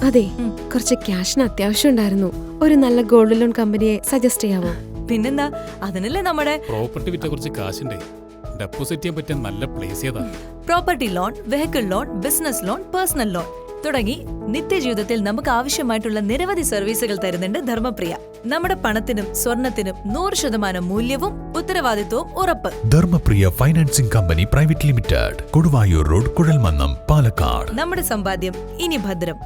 അതെ, കുറച്ച് ക്യാഷിന് അത്യാവശ്യം ഉണ്ടായിരുന്നു. ഒരു നല്ല ഗോൾഡ് ലോൺ കമ്പനിയെ സജസ്റ്റ് ചെയ്യാവോ? പിന്നെന്താ, അതിനല്ലേ നമ്മുടെ പ്രോപ്പർട്ടി വിറ്റ കുറച്ച് കാശുണ്ടേ. ഡെപ്പോസിറ്റ് ചെയ്യാൻ പറ്റിയ നല്ല പ്ലേസ് ഏതാ? Property loan, vehicle loan, business loan, personal loan തുടങ്ങി നിത്യജീവിതത്തിൽ നമുക്ക് ആവശ്യമായിട്ടുള്ള നിരവധി സർവീസുകൾ തരുന്നുണ്ട് ധർമ്മപ്രിയ. നമ്മുടെ പണത്തിനും സ്വർണത്തിനും 100% മൂല്യവും ഉത്തരവാദിത്വവും ഉറപ്പ്. Dharmapriya financing company private limited, Koduvayur road, Kuzhalmannam, Palakkad. നമ്മുടെ സമ്പാദ്യം ഇനി ഭദ്രം.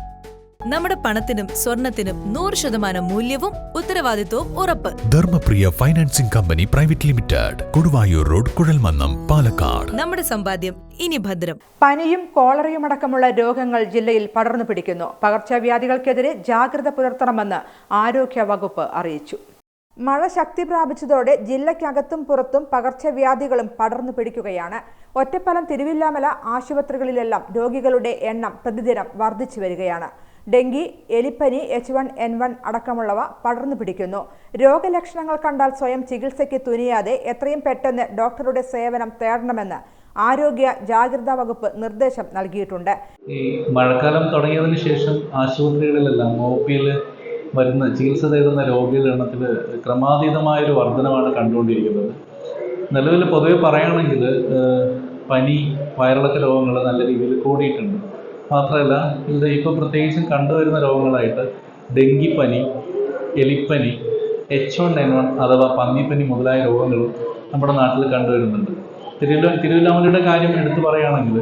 നമ്മുടെ പണത്തിനും സ്വർണത്തിനും 100% മൂല്യവും ഉത്തരവാദിത്വവും ഉറപ്പ്. Dharmapriya financing company private limited, Koduvayur road, Kuzhalmannam, Palakkad. നമ്മുടെ സമ്പാദ്യം ഇനി ഭദ്രം. പനിയും കോളറയുമടക്കമുള്ള രോഗങ്ങൾ ജില്ലയിൽ പടർന്നു പിടിക്കുന്നു. പകർച്ചവ്യാധികൾക്കെതിരെ ജാഗ്രത പുലർത്തണമെന്ന് ആരോഗ്യ വകുപ്പ് അറിയിച്ചു. മഴ ശക്തി പ്രാപിച്ചതോടെ ജില്ലയ്ക്കകത്തും പുറത്തും പകർച്ചവ്യാധികളും പടർന്നു പിടിക്കുകയാണ്. ഒറ്റപ്പാലം, തിരുവില്ലാമല ആശുപത്രികളിലെല്ലാം രോഗികളുടെ എണ്ണം പ്രതിദിനം വർദ്ധിച്ചു വരികയാണ്. ഡെങ്കി, എലിപ്പനി, H1N1 അടക്കമുള്ളവ പടർന്നു പിടിക്കുന്നു. രോഗലക്ഷണങ്ങൾ കണ്ടാൽ സ്വയം ചികിത്സയ്ക്ക് തുനിയാതെ എത്രയും പെട്ടെന്ന് ഡോക്ടറുടെ സേവനം തേടണമെന്ന് ആരോഗ്യ ജാഗ്രതാ വകുപ്പ് നിർദ്ദേശം നൽകിയിട്ടുണ്ട്. ഈ മഴക്കാലം തുടങ്ങിയതിന് ശേഷം ആശുപത്രികളിലെല്ലാം OPയിൽ വരുന്ന ചികിത്സ തേടുന്ന രോഗികളുടെ എണ്ണത്തിൽ ക്രമാതീതമായൊരു വർധനമാണ് കണ്ടുകൊണ്ടിരിക്കുന്നത്. നിലവിൽ പൊതുവെ പറയുകയാണെങ്കിൽ പനി, വയറിളക്ക രോഗങ്ങൾ നല്ല രീതിയിൽ കൂടിയിട്ടുണ്ട്. മാത്രമല്ല, ഇത് ഇപ്പോൾ പ്രത്യേകിച്ചും കണ്ടുവരുന്ന രോഗങ്ങളായിട്ട് ഡെങ്കിപ്പനി, എലിപ്പനി, H1N1 അഥവാ പന്നിപ്പനി മുതലായ രോഗങ്ങളും നമ്മുടെ നാട്ടിൽ കണ്ടുവരുന്നുണ്ട്. തിരുവില്ലാമലയുടെ കാര്യം എടുത്തു പറയുകയാണെങ്കിൽ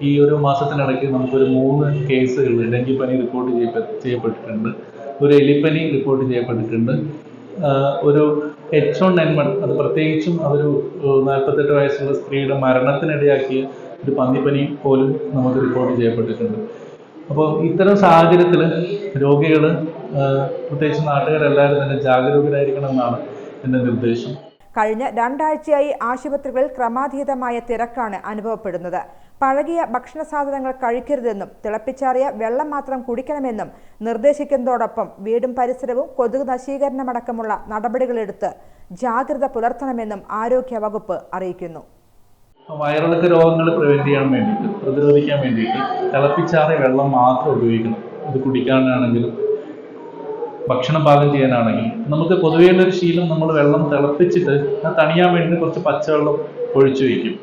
ഈ ഒരു മാസത്തിനിടയ്ക്ക് നമുക്കൊരു 3 കേസുകൾ ഡെങ്കിപ്പനി റിപ്പോർട്ട് ചെയ്യപ്പെട്ടിട്ടുണ്ട്, ഒരു എലിപ്പനി റിപ്പോർട്ട് ചെയ്യപ്പെട്ടിട്ടുണ്ട്, ഒരു H1N1 അത് പ്രത്യേകിച്ചും അതൊരു 48 വയസ്സുള്ള സ്ത്രീയുടെ മരണത്തിനിടയാക്കിയ ഒരു പന്നിപ്പനി പോലും നമുക്ക് റിപ്പോർട്ട് ചെയ്യപ്പെട്ടിട്ടുണ്ട്. അപ്പോൾ ഇത്തരം സാഹചര്യത്തിൽ രോഗികൾ, പ്രത്യേകിച്ച് നാട്ടുകാരെല്ലാവരും തന്നെ ജാഗരൂകരായിരിക്കണം എന്നാണ് എൻ്റെ നിർദ്ദേശം. കഴിഞ്ഞ 2 ആഴ്ചയായി ആശുപത്രികളിൽ ക്രമാതീതമായ തിരക്കാണ് അനുഭവപ്പെടുന്നത്. പഴകിയ ഭക്ഷണ സാധനങ്ങൾ കഴിക്കരുതെന്നും തിളപ്പിച്ചാറിയ വെള്ളം മാത്രം കുടിക്കണമെന്നും നിർദ്ദേശിക്കുന്നതോടൊപ്പം വീടും പരിസരവും കൊതുക് നശീകരണമടക്കമുള്ള നടപടികളെടുത്ത് ജാഗ്രത പുലർത്തണമെന്നും ആരോഗ്യ വകുപ്പ് അറിയിക്കുന്നു. വയറിളക്ക രോഗങ്ങൾ പ്രതിരോധിക്കാൻ വേണ്ടിയിട്ട് തിളപ്പിച്ചാറിയ വെള്ളം മാത്രം ഉപയോഗിക്കണം. ഇത് കുടിക്കാനാണെങ്കിലും ഭക്ഷണം പാകം ചെയ്യാനാണെങ്കിലും. നമുക്ക് പൊതുവെയുള്ളൊരു ശീലം, നമ്മൾ വെള്ളം തിളപ്പിച്ചിട്ട് അത് തണിയാൻ വേണ്ടി കുറച്ച് പച്ചവെള്ളം ഒഴിച്ചു വയ്ക്കും.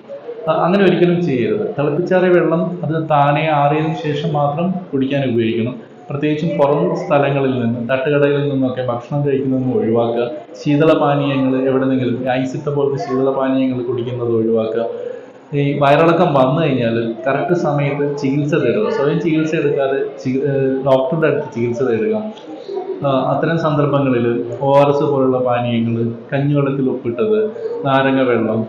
അങ്ങനെ ഒരിക്കലും ചെയ്യരുത്. തിളപ്പിച്ചാറിയ വെള്ളം അത് താനെ ആറിയതിനു ശേഷം മാത്രം കുടിക്കാൻ ഉപയോഗിക്കണം. പ്രത്യേകിച്ചും പുറം സ്ഥലങ്ങളിൽ നിന്ന്, തട്ടുകടയിൽ നിന്നൊക്കെ ഭക്ഷണം കഴിക്കുന്നതൊന്നും ഒഴിവാക്കുക. ശീതളപാനീയങ്ങൾ എവിടെന്നെങ്കിലും ഐസിട്ട പോലത്തെ ശീതളപാനീയങ്ങൾ കുടിക്കുന്നത് ഒഴിവാക്കുക. ഈ വയറിളക്കം വന്നു കഴിഞ്ഞാൽ കറക്റ്റ് സമയത്ത് ചികിത്സ തേടുക. സ്വയം ചികിത്സ എടുക്കാതെ ഡോക്ടറുടെ അടുത്ത് ചികിത്സ തേടുക. അത്തരം സന്ദർഭങ്ങളിൽ ORS പോലുള്ള പാനീയങ്ങൾ, കഞ്ഞിവെള്ളത്തിൽ ഉപ്പിട്ടത്, നാരങ്ങ വെള്ളം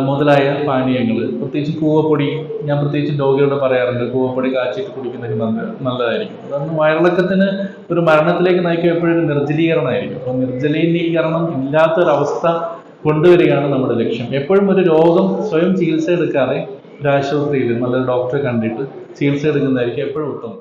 മുതലായ പാനീയങ്ങൾ, പ്രത്യേകിച്ച് കൂവപ്പൊടി, ഞാൻ പ്രത്യേകിച്ച് രോഗികളോട് പറയാറുണ്ട്, കൂവപ്പൊടി കാച്ചിട്ട് കുടിക്കുന്നത് നല്ലതായിരിക്കും. അതൊന്നും വയറിളക്കത്തിന് ഒരു മരണത്തിലേക്ക് നയിക്കുക എപ്പോഴും നിർജ്ജലീകരണമായിരിക്കും. അപ്പോൾ നിർജ്ജലീകരണം ഇല്ലാത്തൊരവസ്ഥ കൊണ്ടുവരികയാണ് നമ്മുടെ ലക്ഷ്യം. എപ്പോഴും ഒരു രോഗം സ്വയം ചികിത്സ എടുക്കാതെ ഒരു ആശുപത്രിയിൽ നല്ലൊരു ഡോക്ടറെ കണ്ടിട്ട് ചികിത്സ എടുക്കുന്നതായിരിക്കും എപ്പോഴും ഉത്തമം.